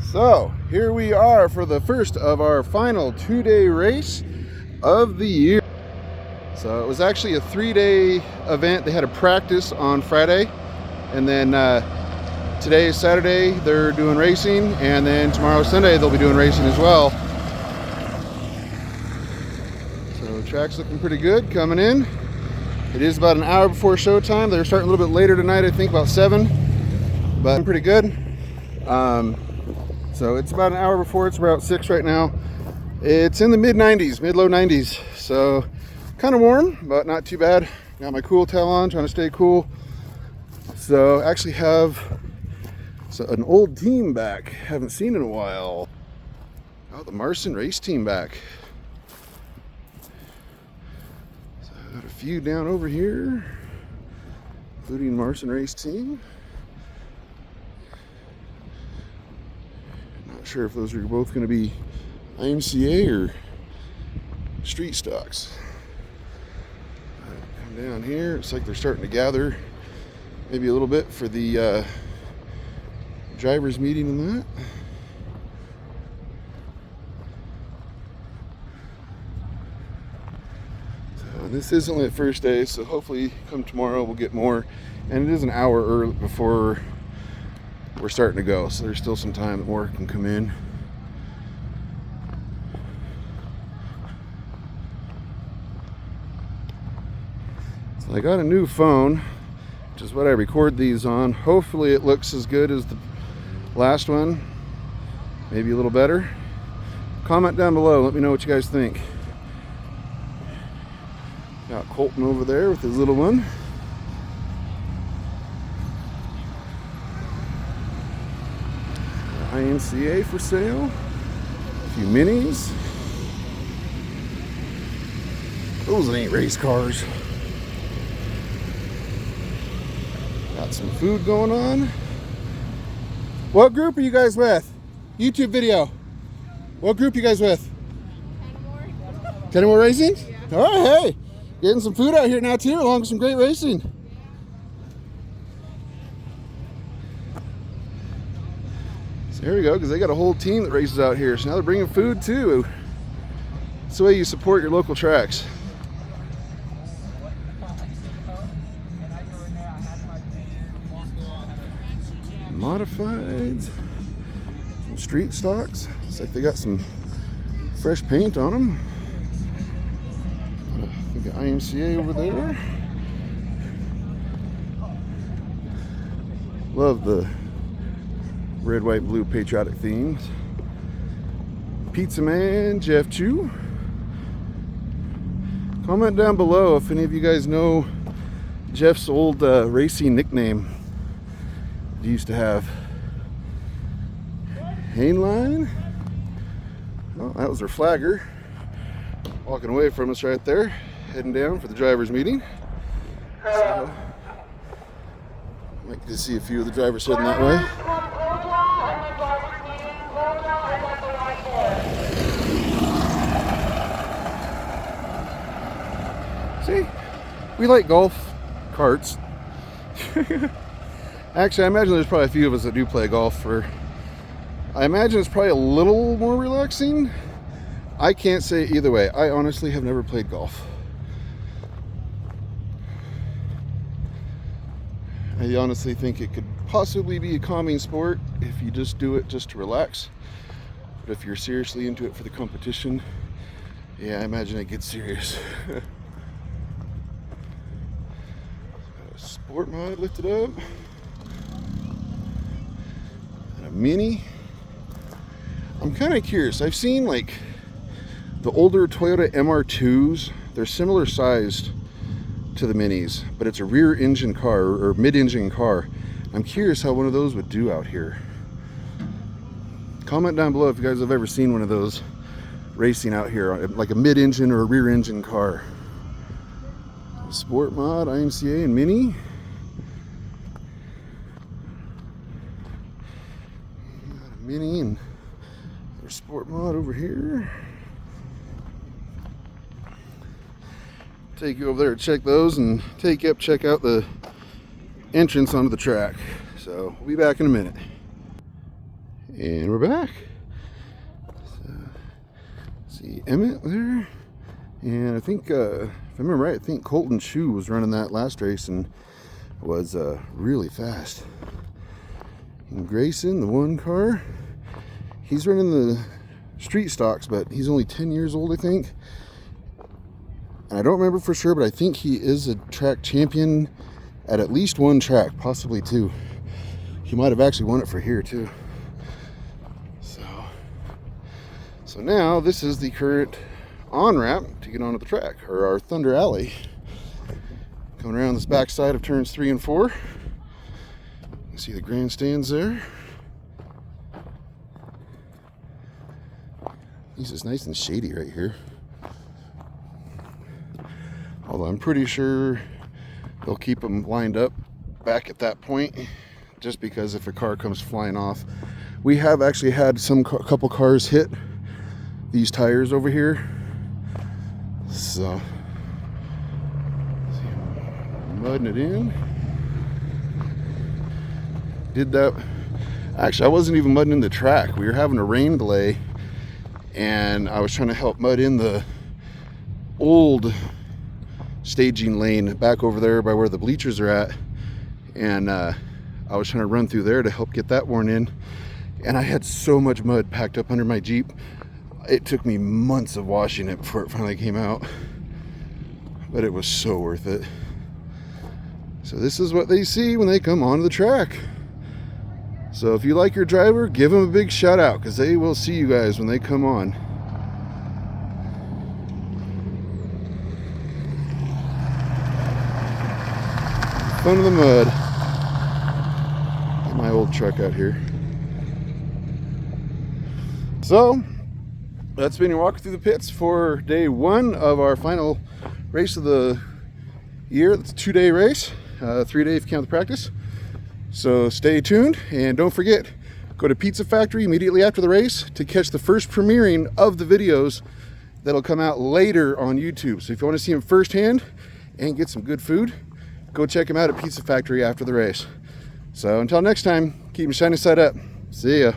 So here we are for the first of our final 2-day race of the year. So it was actually a 3-day event. They had a practice on Friday, and then today is Saturday, they're doing racing, and then tomorrow Sunday they'll be doing racing as well. So track's looking pretty good coming in. It is about an hour before showtime. They're starting a little bit later tonight, I think about 7, but pretty good. So it's about an hour before. It's about 6 right now. It's in the mid-90s, mid-low 90s. So kind of warm, but not too bad. Got my cool towel on, trying to stay cool. So actually have an old team back. Haven't seen in a while. Oh, the Marson race team back. So I got a few down over here, including Marson race team. Not sure if those are both going to be IMCA or street stocks. Come down here, it's like they're starting to gather maybe a little bit for the drivers meeting and that. So this is only the first day, so hopefully come tomorrow we'll get more. And it is an hour early before we're starting to go, so there's still some time that more can come in. So I got a new phone, which is what I record these on. Hopefully it looks as good as the last one, maybe a little better. Comment down below, let me know what you guys think. Got Colton over there with his little one. IMCA for sale. A few minis. Those ain't race cars. Got some food going on. What group are you guys with? YouTube video. What group you guys with? Kenmore Racing? Yeah. All right, hey. Getting some food out here now too, along with some great racing. There we go, because they got a whole team that races out here. So now they're bringing food too. That's the way you support your local tracks. Modifieds, some street stocks. Looks like they got some fresh paint on them. I think the IMCA over there. Love the red, white, blue patriotic themes. Pizza Man, Jeff Chu. Comment down below if any of you guys know Jeff's old racing nickname he used to have. Hainline. Well, that was their flagger. Walking away from us right there. Heading down for the drivers meeting. So, like to see a few of the drivers heading that way. See, we like golf carts. Actually, I imagine there's probably a few of us that do play golf. I imagine it's probably a little more relaxing. I can't say either way. I honestly have never played golf. I honestly think it could possibly be a calming sport if you just do it just to relax. But if you're seriously into it for the competition, yeah, I imagine it gets serious. Sport mod lifted up. And a mini. I'm kind of curious. I've seen like the older Toyota MR2s. They're similar sized to the minis, but it's a rear engine car or mid-engine car. I'm curious how one of those would do out here. Comment down below if you guys have ever seen one of those racing out here, like a mid-engine or a rear engine car. Sport mod, IMCA, and mini. Got a mini and there's sport mod over here. Take you over there to check those and take you up, check out the entrance onto the track. So we'll be back in a minute. And we're back. So, see Emmett there. And I think, if I remember right, I think Colton Shue was running that last race and was really fast. And Grayson, the one car, he's running the street stocks, but he's only 10 years old, I think. And I don't remember for sure, but I think he is a track champion at least one track, possibly two. He might have actually won it for here too. So now this is the current on-ramp to get onto the track, or our Thunder Alley. Coming around this back side of turns 3 and 4. You see the grandstands there. This is nice and shady right here. Although I'm pretty sure they'll keep them lined up back at that point, just because if a car comes flying off. We have actually had a couple cars hit these tires over here. So, mudding it in. Did that. Actually, I wasn't even mudding in the track. We were having a rain delay, and I was trying to help mud in the old staging lane back over there by where the bleachers are at. And I was trying to run through there to help get that worn in. And I had so much mud packed up under my Jeep. It took me months of washing it before it finally came out, but it was so worth it. So this is what they see when they come onto the track. So if you like your driver, give them a big shout out, because they will see you guys when they come on. Fun of the mud. Get my old truck out here. So that's been your walk through the pits for day 1 of our final race of the year. It's a 2-day race, 3-day if you count the practice. So stay tuned, and don't forget, go to Pizza Factory immediately after the race to catch the first premiering of the videos that'll come out later on YouTube. So if you want to see them firsthand and get some good food, go check them out at Pizza Factory after the race. So until next time, keep them shining side up. See ya.